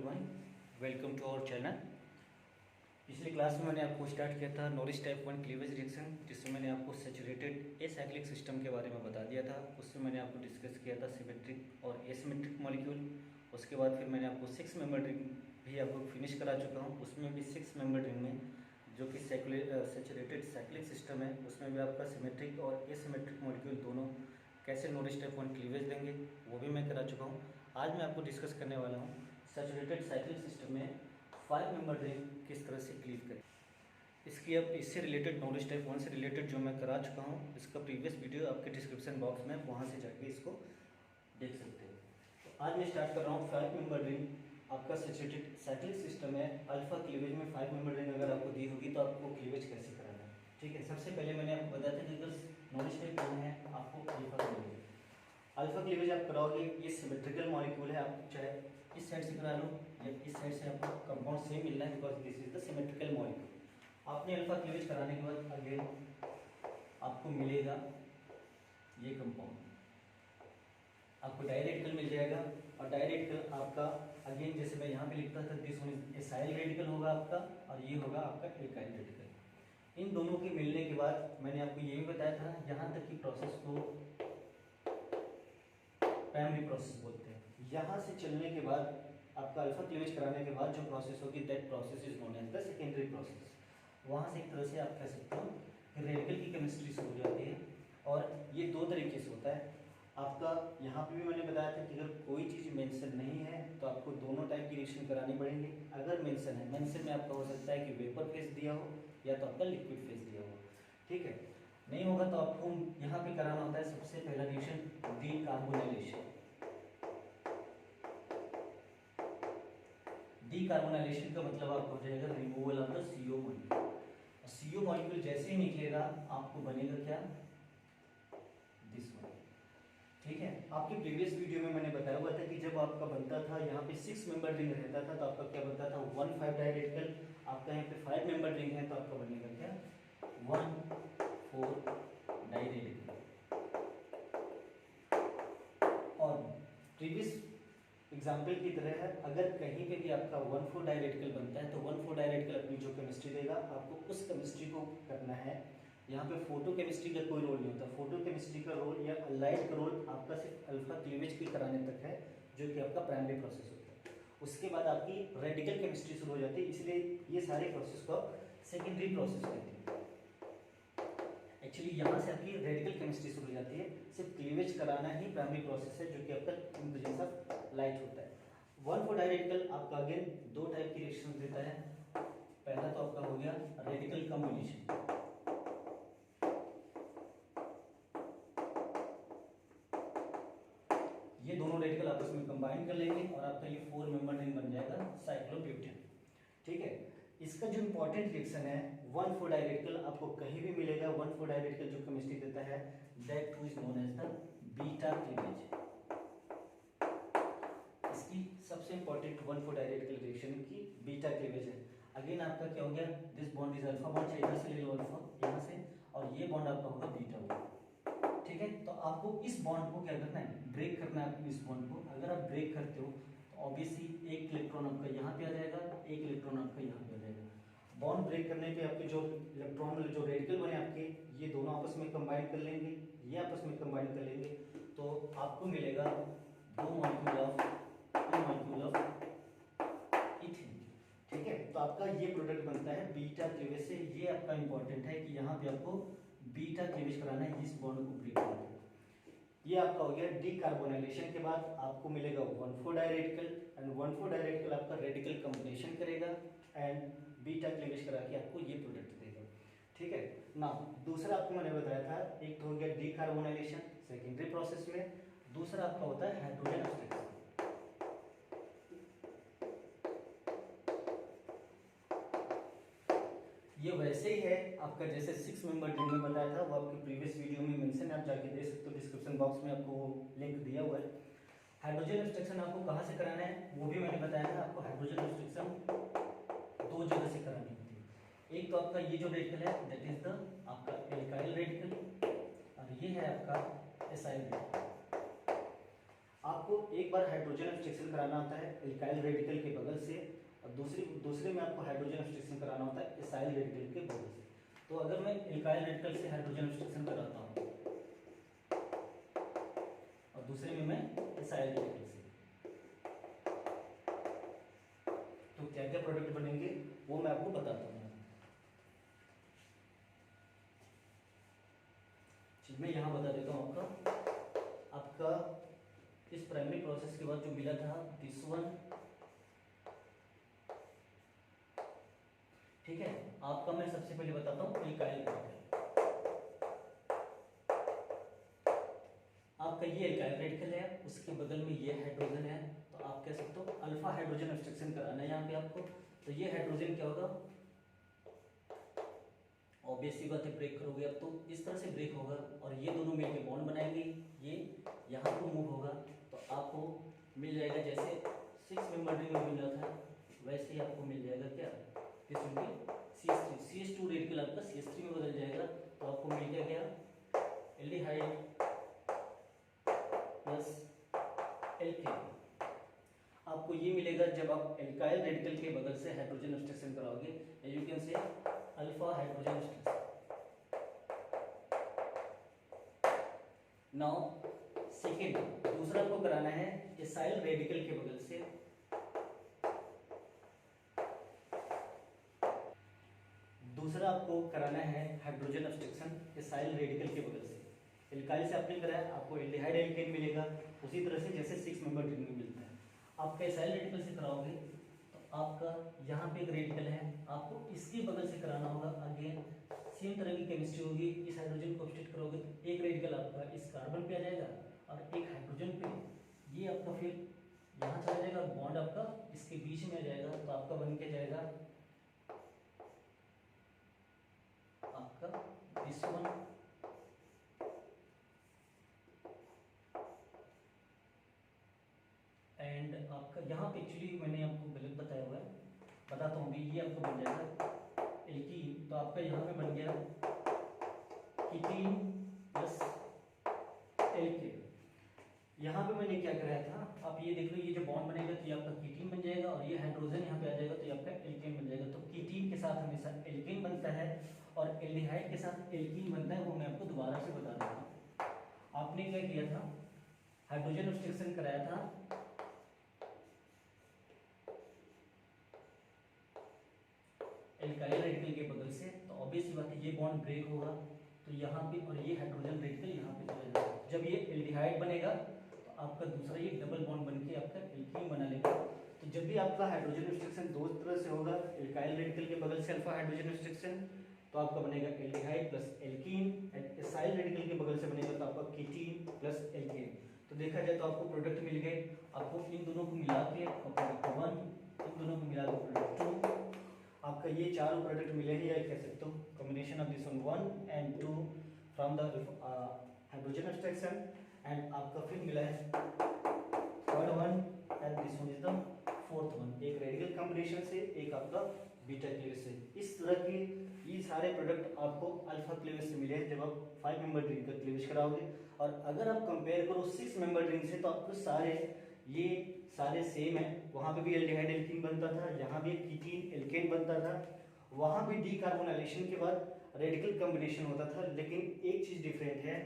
Everyone, welcome to our channel. पिछली class में मैंने आपको स्टार्ट किया था नॉरिस टाइप 1 क्लीवेज रिएक्शन, जिसमें मैंने आपको सैचुरेटेड एसाइक्लिक सिस्टम के बारे में बता दिया था। उसमें मैंने आपको डिस्कस किया था सिमेट्रिक और एसिमेट्रिक मॉलिक्यूल। उसके बाद फिर मैंने आपको 6 मेंबर रिंग भी आपको फिनिश करा चुका हूँ। उसमें भी 6 मेंबर रिंग में जो कि सैचुरेटेड साइक्लिक सिस्टम है, उसमें भी आपका सिमेट्रिक और एसिमेट्रिक मॉलिक्यूल दोनों कैसे नॉरिस टाइप 1 क्लीवेज देंगे वो भी मैं करा चुका हूँ। आज मैं आपको डिस्कस करने वाला हूँ सैचुरेटेड साइक्लिक सिस्टम में 5 मेंबर रिंग किस तरह से क्लीव करें। इसकी अब इससे रिलेटेड नॉरिस टाइप 1 से रिलेटेड जो मैं करा चुका हूँ, इसका प्रीवियस वीडियो आपके डिस्क्रिप्शन बॉक्स में, वहाँ से जाके इसको देख सकते हो। तो आज मैं स्टार्ट कर रहा हूँ 5 मेंबर रिंग। आपका सैचुरेटेड साइक्लिक सिस्टम है, अल्फा क्लीवेज में 5 मेंबर रिंग अगर आपको दी होगी तो आपको क्लीवेज कैसे कराना है। ठीक है, सबसे पहले मैंने आपको बताया था कि अगर नॉरिस टाइप 1 है आपको अल्फा क्लीवेज, अल्फा क्लीवेज आप कराओगे। ये सिमेट्रिकल मॉलिक्यूल है, आप चाहे इस साइड से करा लो या इस साइड से आपको कंपाउंड सेम मिलना है, because this is the symmetrical molecule. आपने अल्फा क्लीवेज कराने के बाद अगेन आपको मिलेगा ये कंपाउंड, आपको डायरेक्टल मिल जाएगा। और डायरेक्टल आपका अगेन जैसे मैं यहाँ पे लिखता था, this one is acyl radical होगा आपका, और ये होगा आपका एल्काइल रेडिकल। इन दोनों के मिलने के बाद मैंने आपको ये भी बताया था, यहाँ तक की प्रोसेस को प्राइमरी प्रोसेस बोलते हैं। यहाँ से चलने के बाद आपका अल्फा क्लीवेज कराने के बाद जो प्रोसेस होगी, that process is known as the secondary process. वहाँ से एक तरह से आप कह सकते हो रेडिकल की केमिस्ट्री से हो जाती है, और ये दो तरीके से होता है आपका। यहाँ पे भी मैंने बताया था कि अगर कोई चीज़ मेंशन नहीं है तो आपको दोनों टाइप की रिएक्शन करानी पड़ेंगी। अगर मेंशन है, मेंशन में आपका हो सकता है कि वेपर फेज दिया हो या तो आपका लिक्विड फेज दिया हो। ठीक है, नहीं होगा तो आपको यहाँ पे कराना होता है सबसे पहला रिएक्शन डीकार्बोनाइलेशन। डीकार्बोनाइलेशन का मतलब आपको हो जाएगा removal of the CO molecule. CO molecule जैसे ही निकलेगा आपको बनेगा क्या, दिस वन। ठीक है, आपके प्रीवियस वीडियो में मैंने बताया हुआ था कि जब आपका बनता था यहाँ पे 6 मेंबर रिंग रहता था तो आपका क्या बनता था 1,5 डायरेक्टल। आपका यहाँ पे 5 मेंबर रिंग है तो आपका बनेगा क्या 1,4 डायरेक्टल। और प्रीवियस एग्जाम्पल की तरह है, अगर कहीं पे भी आपका 1,4 डायरेक्टल बनता है तो 1,4 डायरेक्टल अपनी जो केमिस्ट्री देगा आपको उस केमिस्ट्री को करना है। यहाँ पे फोटो केमिस्ट्री का कोई रोल नहीं होता। फोटो केमिस्ट्री का रोल या अलाइड का रोल आपका सिर्फ अल्फा क्लीवेज के कराने तक है, जो कि आपका प्राइमरी प्रोसेस होता है। उसके बाद आपकी रेडिकल केमिस्ट्री शुरू हो जाती है, इसलिए ये सारे प्रोसेस को सेकेंडरी प्रोसेस कहते हैं। एक्चुअली यहाँ से आपकी रेडिकल केमिस्ट्री शुरू हो जाती है, सिर्फ क्लीवेज कराना ही प्राइमरी प्रोसेस है, जो कि आपका इन प्रेजेंस ऑफ लाइट होता है। 1,4 डायरेक्टल आपका अगेन दो टाइप की रिएक्शन देता है। पहला तो आपका हो गया रेडिकल कॉम्बिनेशन। ये दोनों रेडिकल आपस में कंबाइन कर लेंगे और आपका ये 4 मेंबर रिंग बन जाएगा साइक्लोब्यूटेन। ठीक है, इसका जो इंपॉर्टेंट रिएक्शन है 1,4 डायरेक्टल आपको कहीं भी मिलेगा। 1,4 डायरेक्टल जो केमिस्ट्री देता है, that too is known as the beta cleavage. इसकी सबसे इंपॉर्टेंट 1,4 डायरेक्टल रिएक्शन की बीटा क्लीवेज है। अगेन आपका क्या हो गया, this bond is alpha bond, चाहे इधर से ले लो अल्फा यहाँ से, और ये बॉन्ड आपका होगा बीटा बॉन्ड। ठीक है, तो आपको इस बॉन्ड को क्या करना है, ब्रेक करना है आपको इस बॉन्ड को। अगर आप ब्रेक करते हो तो ऑब्वियसली एक इलेक्ट्रॉन आपका यहाँ पे आ जाएगा, एक इलेक्ट्रॉन आपका यहाँ पे आ जाएगा। बॉन्ड ब्रेक करने पे आपके जो इलेक्ट्रॉन जो रेडिकल बने आपके, ये दोनों आपस में कंबाइन कर लेंगे, ये आपस में कंबाइन कर लेंगे, तो आपको मिलेगा दो मॉलिक्यूल ऑफ इथेन। ठीक है, तो आपका ये प्रोडक्ट बनता है बीटा क्लीवेज से। ये आपका इंपॉर्टेंट है कि यहाँ पे आपको बीटा क्लीवेज कराना है, इस बॉन्ड को ब्रेक करना है। ये आपका हो गया डीकार्बोनाइलेशन के बाद आपको मिलेगा 1,4 डायरेक्टल, एंड 1,4 डायरेक्टल आपका रेडिकल कॉम्बिनेशन करेगा एंड बीटा क्लीवेज करा के आपको ये प्रोडक्ट देगा। ठीक है ना, दूसरा आपको मैंने बताया था, एक तो हो गया डीकार्बोनाइलेशन सेकेंडरी प्रोसेस में, दूसरा आपका होता है हाइड्रोजन एक्सट्रैक्शन। ये वैसे ही है आपका जैसे 6 मेंबर रिंग में बताया था, वो आपके प्रीवियस वीडियो में मेंशन है, आप जाके देख सकते हो, डिस्क्रिप्शन बॉक्स में आपको लिंक दिया हुआ है। हाइड्रोजन एक्सट्रैक्शन आपको कहाँ से कराना है वो भी मैंने बताया था। आपको हाइड्रोजन एक्सट्रैक्शन दो जगह से करानी होती है। एक तो आपका ये जो रेडिकल है दैट इज द आपका एल्काइल रेडिकल, और ये है आपका एसाइल रेडिकल। आपको एक बार हाइड्रोजन एब्स्ट्रैक्शन कराना होता है एल्काइल रेडिकल के बगल से, और दूसरे में आपको हाइड्रोजन एब्स्ट्रैक्शन कराना होता है एसाइल रेडिकल के बगल से। तो अगर मैं एल्काइल रेडिकल से हाइड्रोजन एब्स्ट्रैक्शन कराता हूँ और दूसरे में मैं एसाइल रेडिकल से, तो क्या क्या प्रोडक्ट बनेंगे वो मैं आपको बताता हूँ। मैं यहाँ बता देता हूँ आपका इस प्राइमरी प्रोसेस के बाद जो मिला था दिस वन, ठीक है। आपका मैं सबसे पहले बताता हूँ एल्काइल रेडिकल। आपका ये एल्काइल रेडिकल है, उसके बगल में ये हाइड्रोजन है, तो आप कह सकते हो अल्फा हाइड्रोजन एब्स्ट्रैक्शन कराना है यहाँ पे आपको। तो ये हाइड्रोजन क्या होगा, ऑब्वियस सी बात है ब्रेक करोगे अब तो इस तरह से ब्रेक होगा और ये दोनों मिलकर बॉन्ड बनाएंगे, ये यहाँ पर मूव होगा, तो आपको मिल जाएगा जैसे 6 मेंबर रिंग में मिल रहा था वैसे ही आपको मिल जाएगा क्या, this will B CH3, CH2 radical आपका CH3 में बदल जाएगा। तो आपको मिल गया क्या, एल्डिहाइड प्लस एल्केन। आपको ये मिलेगा जब आप एल्काइल रेडिकल के बगल से हाइड्रोजन एब्स्ट्रैक्शन कराओगे, you can say alpha hydrogen abstraction. Now second, दूसरा आपको कराना है एसाइल रेडिकल के बगल से, दूसरा आपको कराना है हाइड्रोजन एब्स्ट्रैक्शन एसाइल रेडिकल के बगल से। एल्काइल से आपने कराया, आपको एल्डिहाइड एल्केन मिलेगा, उसी तरह से जैसे 6 मेंबर रिंग में मिलता है। आपका एसाइल रेडिकल से कराओगे तो आपका यहाँ पे एक रेडिकल है, आपको इसके बगल से कराना होगा, अगेन सेम तरह की केमिस्ट्री होगी। इस हाइड्रोजन को सब्स्टिट्यूट करोगे तो एक रेडिकल आपका इस कार्बन पे आ जाएगा और एक हाइड्रोजन पे, ये आपका फिर यहाँ चला जाएगा, बॉन्ड आपका इसके बीच में आ जाएगा, तो आपका बन के जाएगा आपका दिस वन एंड आपका यहाँ पे एक्चुअली मैंने आपको गलत बताया हुआ है, बताता हूँ अभी। ये आपको बन जाएगा एल्कीन, तो आपका यहाँ पे बन गया कीटीन प्लस एल्केन। यहाँ पे मैंने क्या कराया था, आप ये देख लो, ये जो बॉन्ड बनेगा तो ये आपका कीटीन बन जाएगा और ये हाइड्रोजन यहाँ पे आ जाएगा तो ये आपका एल्केन बन जाएगा। तो कीटीन के साथ हमेशा एल्केन बनता है और एल्डिहाइड के साथ एल्कीन बनता है, वो मैं आपको दोबारा से बता देता हूँ। आपने क्या किया था, हाइड्रोजन एब्स्ट्रैक्शन कराया था एल्काइल रेडिकल के बगल से, तो ऑब्वियस बात है ये बॉन्ड ब्रेक होगा, तो यहाँ पे और ये हाइड्रोजन रेडिकल यहाँ पे चला जाएगा। जब ये एल्डिहाइड बनेगा तो आपका दूसरा ये डबल बॉन्ड बनके आपका एल्कीन बना लेगा। तो जब भी आपका हाइड्रोजन एब्स्ट्रैक्शन दो तरह से होगा, एल्काइल रेडिकल के बगल से अल्फा हाइड्रोजन एब्स्ट्रैक्शन, तो आपका बनेगा aldehyde plus alkene, and acyl radical के बगल से बनेगा तो आपका कीटीन प्लस एल्केन। तो देखा जाए तो आपको प्रोडक्ट मिल गए, आपको इन दोनों को मिला के प्रोडक्ट 1, इन दोनों को मिला के प्रोडक्ट 2, आपका ये चारों प्रोडक्ट मिले हैं, या कह सकते हो combination of this one 1 and 2 from the hydrogen abstraction, and आपका फिर मिला है third one and this one is the fourth one, एक रेडिकल कॉम्बिनेशन से, एक आपका बीटा क्लीवेज से। इस तरह के ये सारे प्रोडक्ट आपको अल्फा क्लीवेज से मिले हैं जब आप 5 मेंबर रिंग का क्लीवेज कराओगे। और अगर आप कंपेयर करो 6 मेंबर रिंग से तो आपको ये सारे सेम है, वहाँ पे भी एल्डिहाइड एल्कीन बनता था, यहाँ भी कीटीन एल्केन बनता था, वहाँ भी डीकार्बोनाइलेशन के बाद रेडिकल कॉम्बिनेशन होता था, लेकिन एक चीज डिफरेंट है,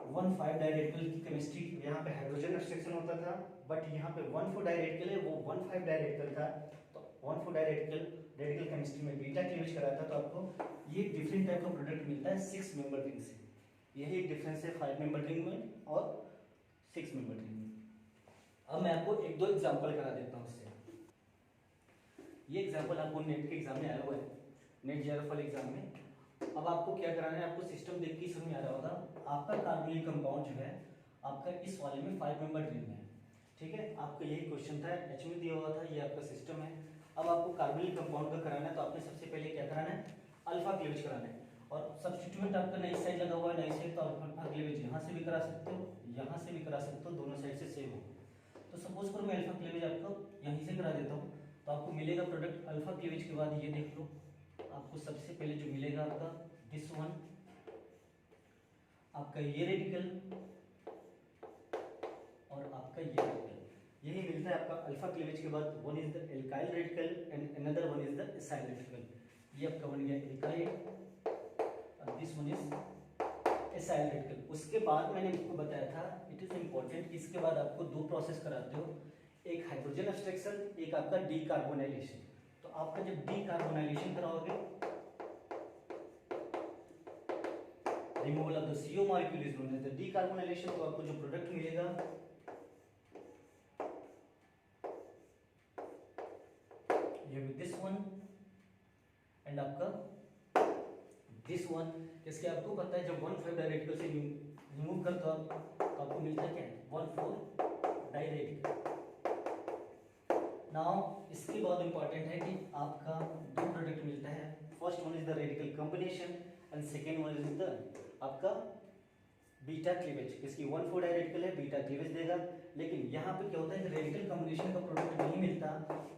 1,5 डायरेडिकल की केमिस्ट्री, यहाँ पे हाइड्रोजन एब्स्ट्रैक्शन होता था, बट यहाँ पे 1,4 डायरेडिकल है, वो 1,5 डायरेडिकल था। तो 1,4 डायरेडिकल रेडिकल केमिस्ट्री में बीटा क्लीवेज कराया था, तो आपको ये डिफरेंट टाइप का प्रोडक्ट मिलता है 6 मेंबर रिंग से। यही एक डिफरेंस है 5 मेंबर रिंग में और 6 मेंबर रिंग में। अब मैं आपको एक दो एग्जांपल करा देता हूँ इससे। ये एग्जांपल आपको नेट के एग्जाम में आया हुआ है, नेट जेआरएफ एग्जाम में। अब आपको क्या कराना है, आपको सिस्टम देख के समझ आ रहा होगा, आपका कार्बोनिल कंपाउंड जो है आपका इस वाले में 5 मेंबर रिंग है, ठीक है। आपका यही क्वेश्चन था, एच में दिया हुआ था, ये आपका सिस्टम है। अब आपको कार्बोनिल कंपाउंड का कराना है, तो आपने सबसे पहले क्या कराना है, अल्फा क्लीवेज कराना है। और सब्स्टिट्यूएंट आपका नई साइड लगा हुआ है, नई साइड, तो अल्फा क्लीवेज यहाँ से भी करा सकते हो, यहाँ से भी करा सकते हो, दोनों साइड से सेम हो। तो सपोज करो मैं अल्फा क्लीवेज आपको यहीं से करा देता हूँ, तो आपको मिलेगा प्रोडक्ट अल्फा क्लीवेज के बाद ये देख लो, आपको सबसे पहले जो मिलेगा आपका दिस वन, आपका ये रेडिकल और आपका ये रेडिकल, यही मिलता है आपका अल्फा क्लीवेज के बाद। One is the alkyl radical and another one is the acyl radical. ये आपका बन गया एल्काइल और this one is acyl radical. उसके बाद मैंने आपको बताया था, इट इज इंपॉर्टेंट, इसके बाद आपको दो प्रोसेस कराते हो, एक हाइड्रोजन एब्स्ट्रैक्शन, एक आपका डीकार्बोनाइलेशन। तो आपका जब डीकार्बोनाइलेशन कराओगे, removal of the CO molecule is known as the decarbonylation, तो आपको जो प्रोडक्ट मिलेगा ये दिस वन एंड आपका दिस वन। इसके आपको पता है जब 1,5 डायरेक्टिकल से रिमूव करते हो आप, तो आपको मिलता है क्या, 1,4 डायरेक्टिकल। नाउ इसके बाद इंपॉर्टेंट है कि आपका दो प्रोडक्ट मिलता है, first one is the radical combination and second one is the आपका बीटा क्लीवेज। इसकी 1,4 डायरेक्टिकल है, बीटा क्लीवेज देगा। लेकिन यहाँ पे क्या होता है, रेडिकल कॉम्बिनेशन का प्रोडक्ट नहीं मिलता,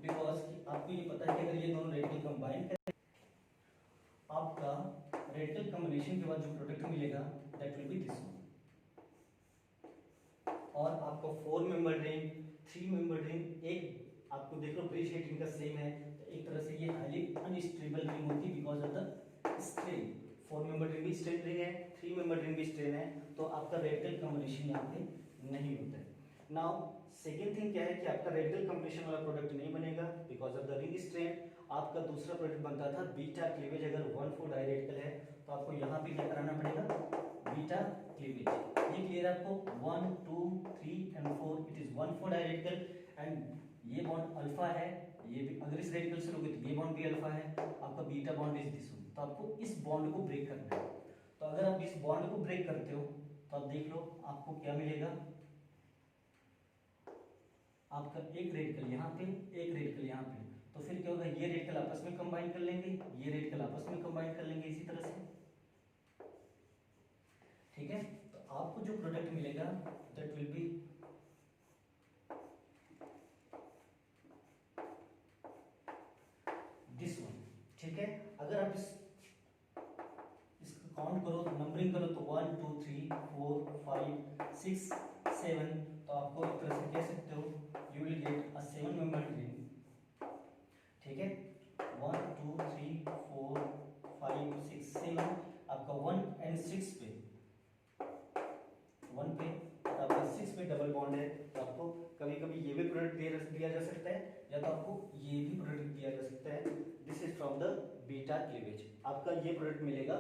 बिकॉज आपको ये पता है कि अगर ये दोनों रेडिकल कंबाइन करें, आपका रेडिकल कॉम्बिनेशन के बाद जो प्रोडक्ट मिलेगा that will be this one. और आपको 4 मेंबर रिंग, 3 मेंबर रिंग, एक आपको देख लो ब्रिज हेट इनका सेम है, तो एक तरह से ये हाईली अनस्टेबल रिंग होती है because of the strain. 4 member ring भी स्ट्रेन रिंग है, 3 मेंबर रिंग भी स्ट्रेन है, तो आपका रेडिकल कॉम्बिनेशन यहाँ पे नहीं होता है। नाउ सेकेंड थिंग क्या है कि आपका रेडिकल कॉम्बिनेशन वाला प्रोडक्ट नहीं बनेगा because of the ring strain. आपका दूसरा प्रोडक्ट बनता था बीटा क्लीवेज। अगर 1,4 डायरेक्टिकल है तो आपको यहाँ पे क्या कराना पड़ेगा, बीटा क्लीवेज। ये क्लियर है आपको, 1 2 3 एंड 4 इट इज 1,4 डायरेक्टिकल एंड ये बॉन्ड अल्फा है, ये भी अगर इस रेडिकल से लोगे तो ये बॉन्ड भी अल्फा है, आपका beta bond is this one. तो आपको इस बॉन्ड को ब्रेक करना है। तो अगर आप इस बॉन्ड को ब्रेक करते हो तो आप देख लो आपको क्या मिलेगा, आपका एक रेडिकल यहाँ पे, एक रेडिकल यहाँ पे, तो फिर क्या होगा, ये रेडिकल आपस में कंबाइन कर लेंगे, ये रेडिकल आपस में कंबाइन कर लेंगे इसी तरह से, ठीक है। तो आपको जो प्रोडक्ट मिलेगा that will be this one, ठीक है। अगर आप इसको काउंट करो, नंबरिंग करो तो 1 2 3 4 5 6 7, तो आपको एक तरह से कह सकते हो you will get a 7 member ring, ठीक है। 1 2 3 4 5 6 7, आपका 1 एंड 6 पे, 1 पे और आपका 6 पे डबल बॉन्ड है, तो आपको कभी कभी ये भी प्रोडक्ट दिया जा सकता है या तो आपको ये भी प्रोडक्ट दिया जा सकता है। This is from the beta cleavage. आपका ये प्रोडक्ट मिलेगा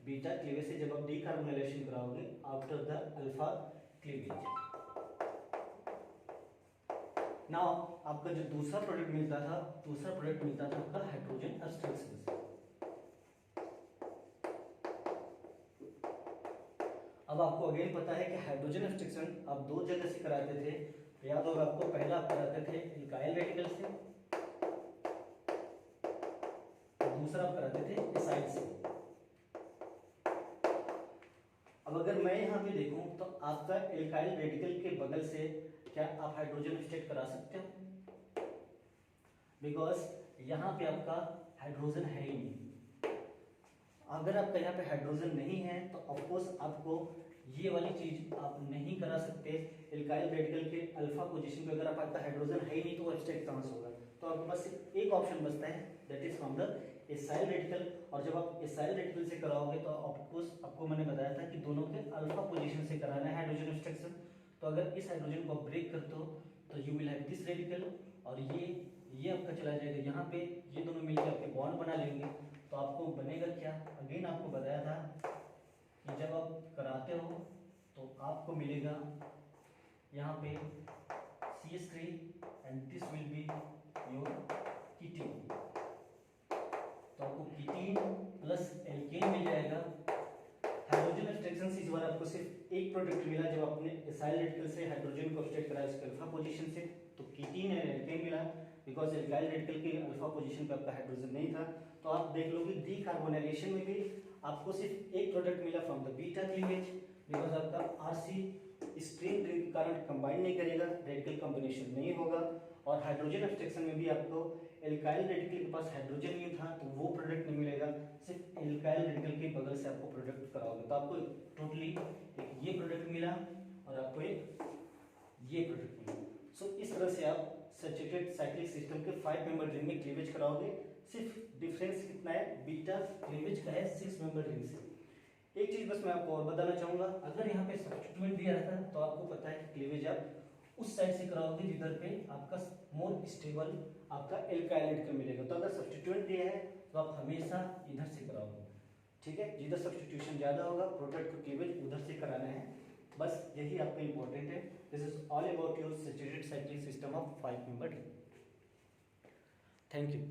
बीटा क्लीवेज से जब आप डीकार्बोनाइलेशन कराओगे after the alpha cleavage. Now आपका जो दूसरा प्रोडक्ट मिलता था, दूसरा प्रोडक्ट मिलता था आपका हाइड्रोजन एब्स्ट्रैक्शन। अब आपको अगेन पता है कि हाइड्रोजन एब्स्ट्रैक्शन आप दो जगह से कराते थे, याद होगा आपको, पहला आप कराते थे एल्काइल रेडिकल से, दूसरा आप कराते थे एसाइल से। अब अगर मैं यहाँ पे देखूं तो आपका एल्काइल रेडिकल के बगल से क्या आप हाइड्रोजन एब्स्ट्रैक्ट करा सकते हो, बिकॉज यहाँ पे आपका हाइड्रोजन है ही नहीं। अगर आपका यहाँ पे हाइड्रोजन नहीं है तो ऑफकोर्स आपको ये वाली चीज आप नहीं करा सकते। एल्काइल रेडिकल के अल्फा पोजीशन पे अगर आपका हाइड्रोजन है ही नहीं तो वो एब्स्ट्रैक्ट कहाँ से होगा, तो आपके पास सिर्फ एक ऑप्शन बचता है that is from the acyl radical. और जब आप एसाइल रेडिकल से कराओगे तो ऑफकोर्स आपको मैंने बताया था कि दोनों के अल्फा पोजीशन से कराना है हाइड्रोजन एब्स्ट्रैक्शन। तो अगर इस हाइड्रोजन को ब्रेक करते हो तो you will have this radical और ये आपका चला जाएगा यहाँ पे, ये दोनों मिलकर आपके बॉन्ड बना लेंगे। तो आपको बनेगा क्या, अगेन आपको बताया था कि जब आप कराते हो तो आपको मिलेगा यहाँ पे CH3 and this will be your ketene. तो आपको कीटीन प्लस एल्केन मिल जाएगा। हाइड्रोजन एब्स्ट्रैक्शन से इस बार आपको सिर्फ एक प्रोडक्ट मिला, जब आपने एसाइल रेडिकल से हाइड्रोजन को एब्स्ट्रैक्ट कराया उसके अल्फा पोजीशन से, तो कीटीन एंड एल्केन मिला बिकॉज एल्काइल रेडिकल के अल्फा पोजीशन पे आपका हाइड्रोजन नहीं था। तो आप देख लो कि डीकार्बोनाइलेशन में भी आपको सिर्फ एक प्रोडक्ट मिला from the beta cleavage because आपका आरसी स्ट्रेन रिंग के कारण कंबाइन नहीं करेगा, रेडिकल कॉम्बिनेशन नहीं होगा। और हाइड्रोजन एब्स्ट्रैक्शन में भी आपको एल्काइल रेडिकल के पास हाइड्रोजन नहीं था तो वो प्रोडक्ट नहीं मिलेगा, सिर्फ एल्काइल रेडिकल के बगल से आपको प्रोडक्ट कराओगे। तो आपको टोटली एक ये प्रोडक्ट मिला और आपको एक ये प्रोडक्ट में। सो इस तरह से आप सैचुरेटेड साइक्लिक सिस्टम के 5 मेंबर रिंग में क्लीवेज कराओगे। सिर्फ डिफरेंस कितना है, बीटा क्लीवेज का है 6 मेंबर रिंग से। एक चीज बस मैं आपको और बताना चाहूंगा, अगर यहाँ पे सब्स्टिट्यूएंट दिया रहता है तो आपको पता है कि क्लीवेज आप उस साइड से कराओगे जिधर पे आपका मोर स्टेबल आपका एल्काइलेट का मिलेगा। तो अगर सब्स्टिट्यूएंट दिया है तो आप हमेशा इधर से कराओगे, ठीक है। जिधर सब्स्टिट्यूशन ज्यादा होगा प्रोडक्ट को क्लीवेज उधर से कराना है, बस यही आपका इंपॉर्टेंट है। This is all about your saturated cyclic system of 5 member. Thank you.